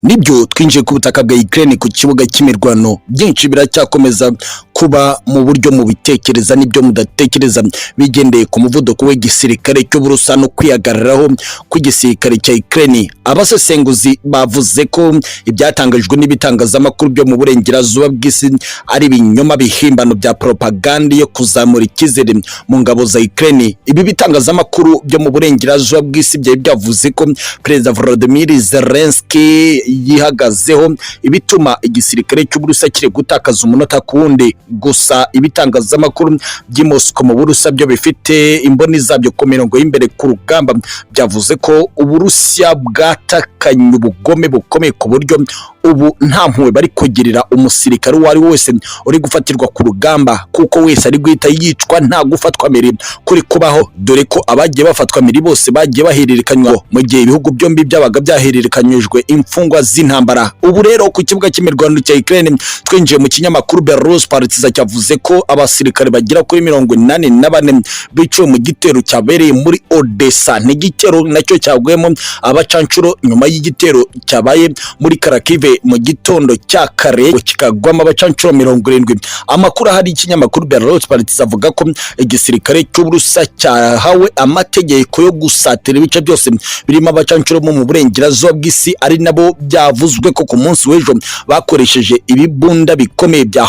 Nibyo twinjiye ku butaka bwa Ukraine ku kibuga cy'imirwano byinshi biracyakomeza kuba mu buryo mu bitekereza nibyo mudatekereza bigendeye ku muvuduko w'igisirikare cy'Uburusiya no kwihagararaho ku gisirikare cya Ukraine. Abasesenguzi bavuze ko ibyatangajwe n'ibitangazamakuru byo mu burengerazuba bw'isi ari ibinyoma bihimbano bya propaganda yo kuzamura ikizere mu ngabo za Ukraine. Ibi bitangazamakuru byo mu burengerazuba bw'isi byavuze ko Perezida Volodymyr Zelensky yihagazeho ibituma igisirikare cy'Uburusiya kiri gutakaza umunota ku wundi. Gusa ibitangazamakuru by'i Moscow mu Burusiya byo bifite imboni zabyo ku mirongo y'imbere ku rugamba byavuze ko Uburusiya bwatakanye ubugome bukomeye ku buryo ubu nta mpuhwe bari kugirira umusirikare uwo ari wese uri gufatirwa ku rugamba, kuko wese ari guhita yicwa nta gufatwa mbere kuri kubaho, dore ko abagiye bafatwa mbere bose bagiye bahererekanywa mu gihe ibihugu byombi byabaga byahererekanyijwe imfungwa z'intambara. Ubu rero ku kibuga cy'imirwano cya Ukraine twinjiye mu kinyamakuru Belarus Partizan cyavuze ko abasirikare bagera kuri 84 biciwe mu gitero cyabereye muri Odessa. Ni igitero nacyo cyagwemo abacancuro nyuma y'igitero cyabaye muri Kharkiv mu gitondo cya kare kikagwama abacancuro 70. Amakuru hari ikinyamakuru Belarus Partizan avuga ko igisirikare cy'Uburusiya cyahawe amategeko yo gusatira ibice byose birimo abacancuro mu burengerazuba bw'isi, ari nabo byavuzwe ko ku munsi w'ejo bakoresheje ibibunda bikomeye bya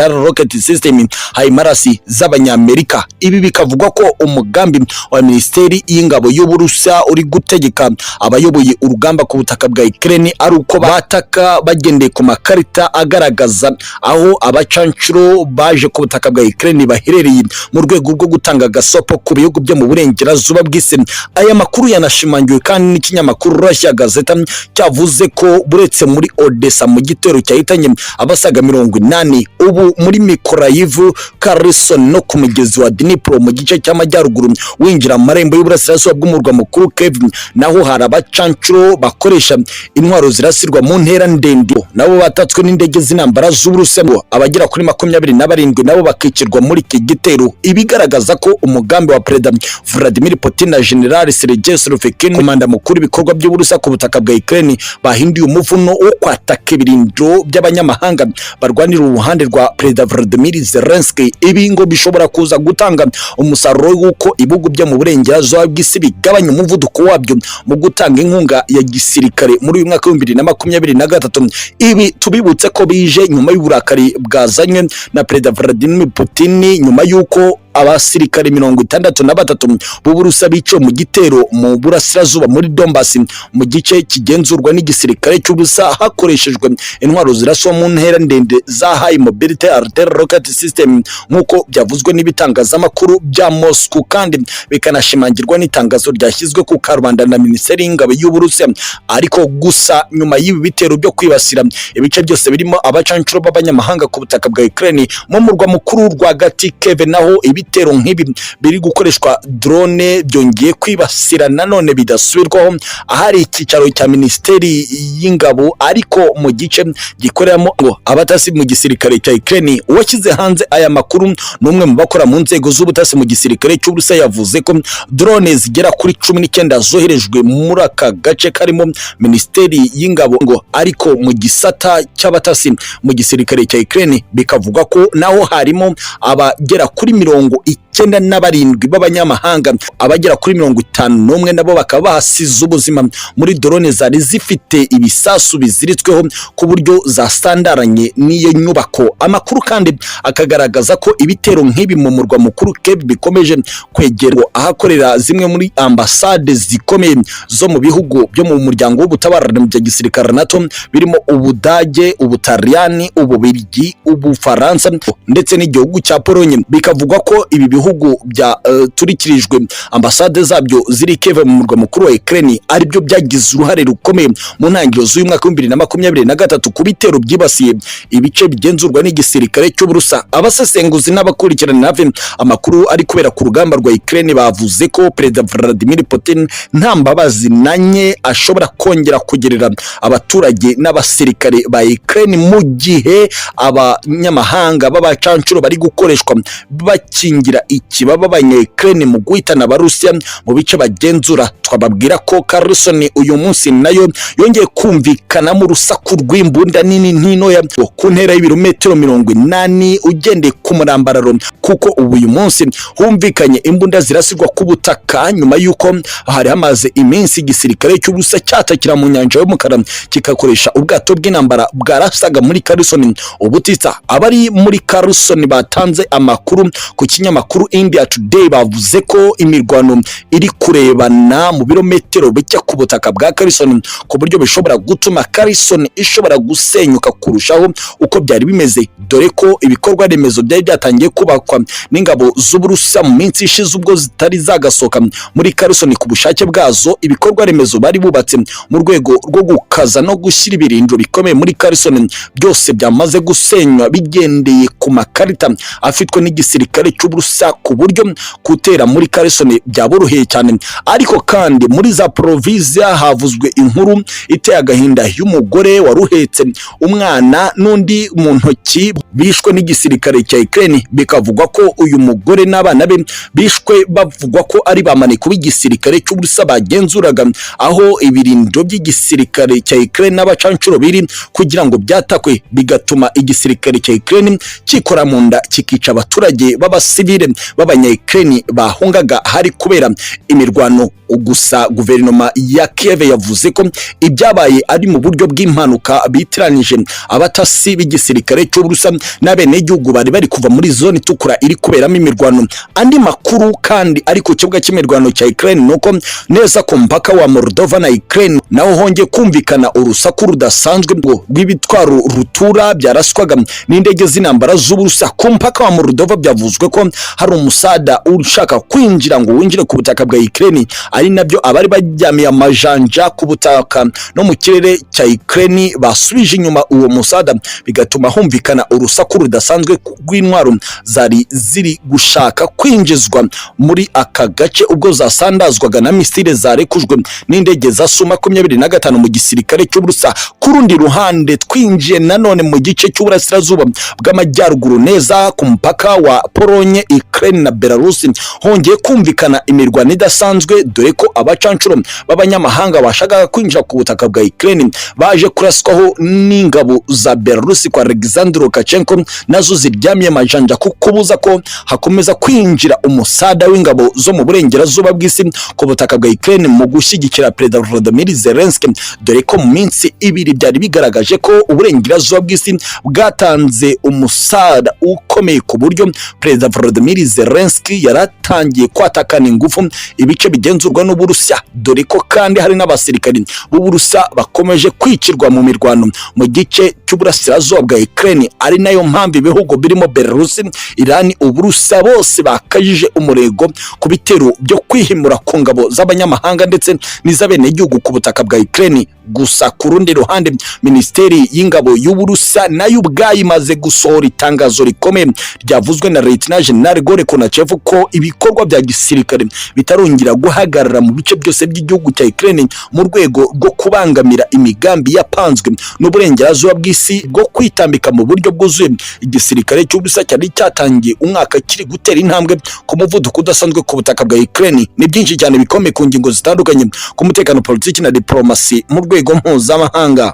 rocket system HIMARS z'abanyamerika. Ibi bikavugwa ko umugambi wa Minisiteri y'Ingabo y'Uburusiya uri gutegeka abayoboye urugamba ku butaka bwa Ukraine ari uko bataka bagendeye ku makarita agaragaza aho abacancuro baje ku butaka bwa Ukraine baherereye mu rwego rwo gutanga gasopo ku bihugu byo mu burengerazuba bw'isi. Aya makuru yanashimangiwe kandi n'ikinyamakuru Russia Gazeta cyavuze ko buretse muri Odessa mu gitero cyahitanye abasaga 80, ubu muri Mykolaiv, Kherson no ku mugezi wa Dnipro mu gice cy'amajyaruguru winjira mu marembo y'uburasirazuba bw'umurwa mukuru Kiev, naho hari abacancuro bakoresha intwaro zirasirwa mu ntera ndende nabo batatswe n'indege z'intambara z'Uburusiya, abagera kuri 27 nabo bakikirwa muri iki gitero. Ibigaragaza ko umugambi wa Perezida Vladimir Putin na General Sergei Sorokin, komanda mukuru ibikorwa by'Uburusiya ku butaka bwa Ukraine, bahinduye umuvuno wo kwataka ibirindiro by'abanyamahanga barwanira uruhande rwa Perezida Volodymyr Zelensky. Ibi ngo bishobora kuza gutanga umusaruro w'uko ibihugu byo mu burengerazuba bw'isi bigabanya umuvuduko wabyo mu gutanga inkunga ya gisirikare muri uyu mwaka wa 2023. Ibi tubibutse ko bije nyuma y'uburakari bwazanywe na Perezida Vladimir Putin nyuma y'uko abasirikare 63 b'Uburusiya biciwe mu gitero mu burasirazuba muri Donbass mu gice kigenzurwa n'igisirikare cy'Uburusiya hakoreshejwe intwaro ziraswa mu ntera ndende za high mobility rocket system nk'uko byavuzwe n'ibitangazamakuru bya Moscow, kandi bikanashimangirwa n'itangazo ryashyizwe ku karubanda na Minisiteri y'Ingabo y'Uburusiya. Ariko gusa nyuma y'ibi bitero byo kwibasira ibice byose birimo abacancuro b'abanyamahanga ku butaka bwa Ukraine mu murwa mukuru rwagati Kiev, naho ibitero nk'ibi biri gukoreshwa drone byongeye kwibasira nanone bidasubirwaho ahari icyicaro cya Minisiteri y'Ingabo, ariko mu gice gikoreramo ngo abatasi mu gisirikare cya Ukraine. Uwashyize hanze aya makuru n'umwe mu bakora mu nzego z'ubutasi mu gisirikare cy'Uburusiya yavuze ko drone zigera kuri 19 zoherejwe muri aka gace karimo Minisiteri y'Ingabo ngo, ariko mu gisata cy'abatasi mu gisirikare cya Ukraine bikavuga ko naho harimo abagera kuri 97 b'abanyamahanga, abagera kuri 51 nabo bakaba bahasize ubuzima muri drone zari zifite ibisasu biziritsweho ku buryo zasandaranye n'iyo nyubako. Amakuru kandi akagaragaza ko ibitero nk'ibi mu murwa mukuru Kiev bikomeje kwegerwa ahakorera zimwe muri ambasade zikomeye zo mu bihugu byo mu muryango w'ubutabarane bya gisirikare NATO birimo Ubudage, Ubutaliyani, Ububiligi, Ubufaransa ndetse n'igihugu cya Polonye. Bikavugwa ko ibi bihugu bya turikirijwe ambasade zabyo ziri Kiev mu murwa mukuru wa Ukraine ari byo byagize uruhare rukomeye mu ntangiriro z'uyu mwaka wa 2023 ku bitero byibasiye ibice bigenzurwa n'igisirikare cy'Uburusiya. Abasesenguzi n'abakurikirana amakuru ari kubera ku rugamba rwa Ukraine bavuze ko Perezida Vladimir Putin nta mbabazi nanye ashobora kongera kugerera abaturage n'abasirikare ba Ukraine mu gihe abanyamahanga b'abacancuro bari gukoreshwa bakingira ikibaba abanya Ukraine mu guhitana abarusiya mu bice bagenzura. twababwira ko Kherson uyu munsi nayo yongeye kumvikana mu rusaku rw'imbunda nini n'intoya ku ntera y'ibirometero 80 ugendeye ku murambararo, kuko ubu uyu munsi humvikanye imbunda zirasirwa ku butaka nyuma yuko hari hamaze iminsi igisirikare cy'ubusa cyatakira mu nyanja y'umukara kikakoresha ubwato bw'intambara bwarasaga muri Kherson. Ubutitsa abari muri Kherson batanze amakuru ku kinyamakuru India Today, bavuze ko imirwano iri kurebana mu birometero bike ku butaka bwa Kherson ku buryo bishobora gutuma Kherson ishobora gusenyuka kurushaho uko byari bimeze, dore ko ibikorwa remezo byari byatangiye kubakwa n'ingabo z'Uburusiya mu minsi ishize ubwo zitari zagasoka muri Kherson ku bushake bwazo. Ibikorwa remezo bari bubatse mu rwego rwo gukaza no gushyira ibirindiro bikomeye muri Kherson byose byamaze gusenywa bigendeye ku makarita afitwe n'igisirikare cy'Uburusiya, ku buryo kutera muri Kherson byaboroheye cyane. Ariko kandi muri za Provinsia havuzwe inkuru iteye agahinda y'umugore waruhetse umwana n'undi mu ntoki bishwe n'igisirikare cya Ukraine, bikavugwa ko uyu mugore n'abana be bishwe bavugwa ko ari bamaniko b'igisirikare cy'Uburusiya bagenzuraga aho ibirindiro by'igisirikare cya Ukraine n'abacancuro biri kugira ngo byatakwe, bigatuma igisirikare cya Ukraine kikora mu nda kikica abaturage b'abasivile b'abanya Ukraine bahungaga hari kubera imirwano. Gusa guverinoma ya Kiev yavuze ko ibyabaye ari mu buryo bw'impanuka bitiranije abatasi b'igisirikare cy'Uburusiya n'abenegihugu bari kuva muri zone itukura iri kuberamo imirwano. Andi makuru kandi ari ku kibuga cy'imirwano cya Ukraine nuko neza ku mpaka wa Moldova na Ukraine naho hongeye kumvikana urusaku rudasanzwe rw'ibitwaro rutura byaraswaga n'indege z'intambara z'Uburusiya ku mpaka wa Moldova. Byavuzwe ko hari umusada ushaka kwinjira ngo winjire ku butaka bwa Ukraine, ari nabyo abari bajyamiye amajanja ku butaka no mu kirere cya Ukraine basubije inyuma uwo musada, bigatuma humvikana urusaku rudasanzwe rw'intwaro zari ziri gushaka kwinjizwa muri aka gace ubwo zasandazwaga na misile zarekujwe n'indege za Su-25 mu gisirikare cy'Uburusiya. Ku rundi ruhande twinjiye nanone mu gice cy'uburasirazuba bw'amajyaruguru neza ku mpaka wa Polonye, Ukraine na Belarus hongeye kumvikana imirwano idasanzwe, dore ko abacancuro b'abanyamahanga bashaka kwinjira ku butaka bwa Ukraine baje kuraswaho n'ingabo za Belarus kwa Alexander Lukashenko nazo ziryamiye amajanja kubuza ko hakomeza kwinjira umusada w'ingabo zo mu burengerazuba bw'isi ku butaka bwa Ukraine mu gushyigikira Perezida Volodymyr Zelensky, dore ko mu minsi ibiri byari bigaragaje ko uburengerazuba bw'isi bwatanze umusada ukomeye ku buryo Perezida Volodymyr Zelensky yaratangiye kwatakana ingufu ibice bigenzurwa n'Uburusiya, dore ko kandi hari n'abasirikari b'Uburusiya bakomeje kwicirwa mu mirwano mu gice cy'uburasirazuba bwa Ukraine. Ari nayo mpamvu ibihugu birimo Belarus, Iran, Uburusiya bose bakajije umurego ku bitero byo kwihimura ku ngabo z'abanyamahanga ndetse n'iz'abenegihugu ku butaka bwa Ukraine. Gusa ku rundi ruhande Minisiteri y'Ingabo y'Uburusiya nayo ubwayo imaze gusohora itangazo rikomeye ryavuzwe na Lieutenant General Igor Konachev ko ibikorwa bya gisirikare bitarongera guhagarara mu bice byose by'igihugu cya Ukraine mu rwego rwo kubangamira imigambi yapanzwe n'uburengerazuba bw'isi bwo kwitambika mu buryo bwuzuye. Igisirikare cy'Uburusiya cyari cyatangiye umwaka kiri gutera intambwe ku muvuduko udasanzwe ku butaka bwa Ukraine. Ni byinshi cyane bikomeye ku ngingo zitandukanye ku mutekano, politiki na diplomasi mu rwego mpuzamahanga.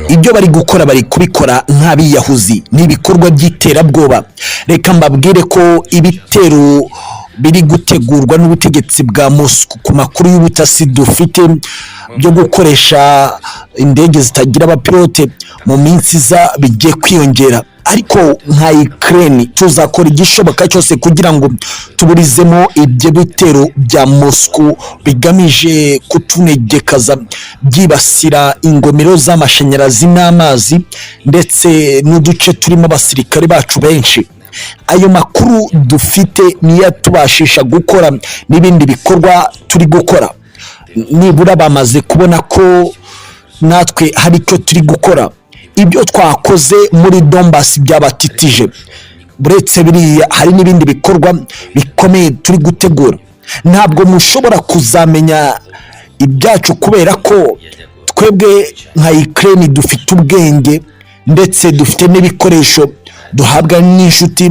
Ibyo bari gukora bari kubikora nk'abiyahuzi n'ibikorwa by'iterabwoba. Reka mbabwire ko ibitero biri gutegurwa n'ubutegetsi bwa Moscow ku makuru y'ubutasi dufite byo gukoresha indege zitagira abapilote mu minsi za bigiye kwiyongera. Ariko nka Ukraine tuzakora igishoboka cyose kugira ngo tuburizemo ibyo bitero bya Moscow bigamije kutunegekaza byibasira ingomero z'amashanyarazi n'amazi ndetse n'uduce turimo abasirikare bacu benshi. Ayo makuru dufite niyo tubashisha gukora n'ibindi bikorwa turi gukora. Nibura bamaze kubona ko natwe hari icyo turi gukora. Ibyo twakoze muri Donbass byabatitije, buretse biriya hari n'ibindi bikorwa bikomeye turi gutegura. Ntabwo mushobora kuzamenya ibyacu kubera ko twebwe nka Ukraine dufite ubwenge ndetse dufite n'ibikoresho duhabwa n'inshuti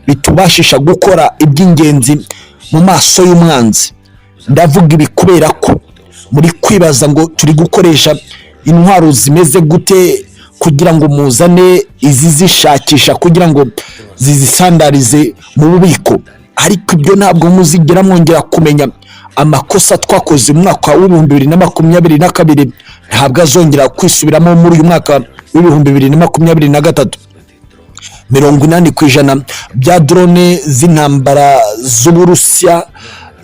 bitubashisha gukora iby'ingenzi mu maso y'umwanzi. ndavuga ibi kubera ko muri kwibaza ngo turi gukoresha intwaro zimeze gute kugira ngo muzane izi zishakisha kugira ngo zizisandarize mu bubiko, ariko ibyo ntabwo muzigera mwongera kumenya. Amakosa twakoze mu mwaka w'ibihumbi 2022 ntabwo azongera kwisubiramo muri uyu mwaka w'ibihumbi 2023. 80% bya drone z'intambara z'Uburusiya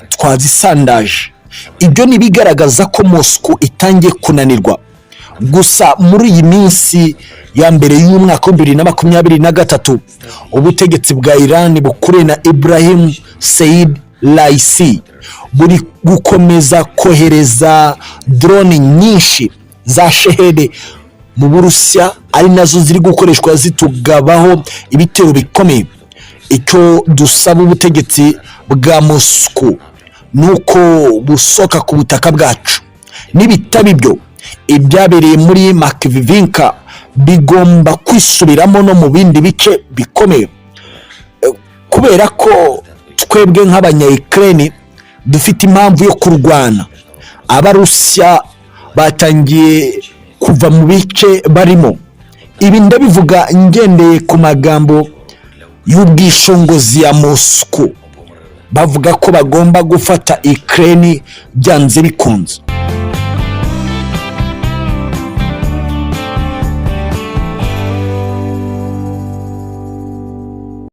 twazisandaje. Ibyo nibigaragaza ko Moscow itangiye kunanirwa. Gusa muri iyi minsi ya mbere y'umwaka wa 2023 ubutegetsi bwa Iran bukuriwe na Ibrahim Said Raisi buri gukomeza kohereza drone nyinshi za Shehede mu Burusiya, ari nazo ziri gukoreshwa zitugabaho ibitero bikomeye. Icyo dusaba ubutegetsi bwa Moscow nuko busoka ku butaka bwacu. Nibitaba ibyo, ibyabereye muri Makivinka bigomba kwisubiramo no mu bindi bice bikomeye, kubera ko twebwe nk'abanya-Ukraine dufite impamvu yo kurwana. Abarusiya batangiye kuva mu bice barimo. Ibi ndabivuga ngendeye ku magambo y'ubwishongozi ya Moscow, bavuga ko bagomba gufata Ukraine byanze bikunze.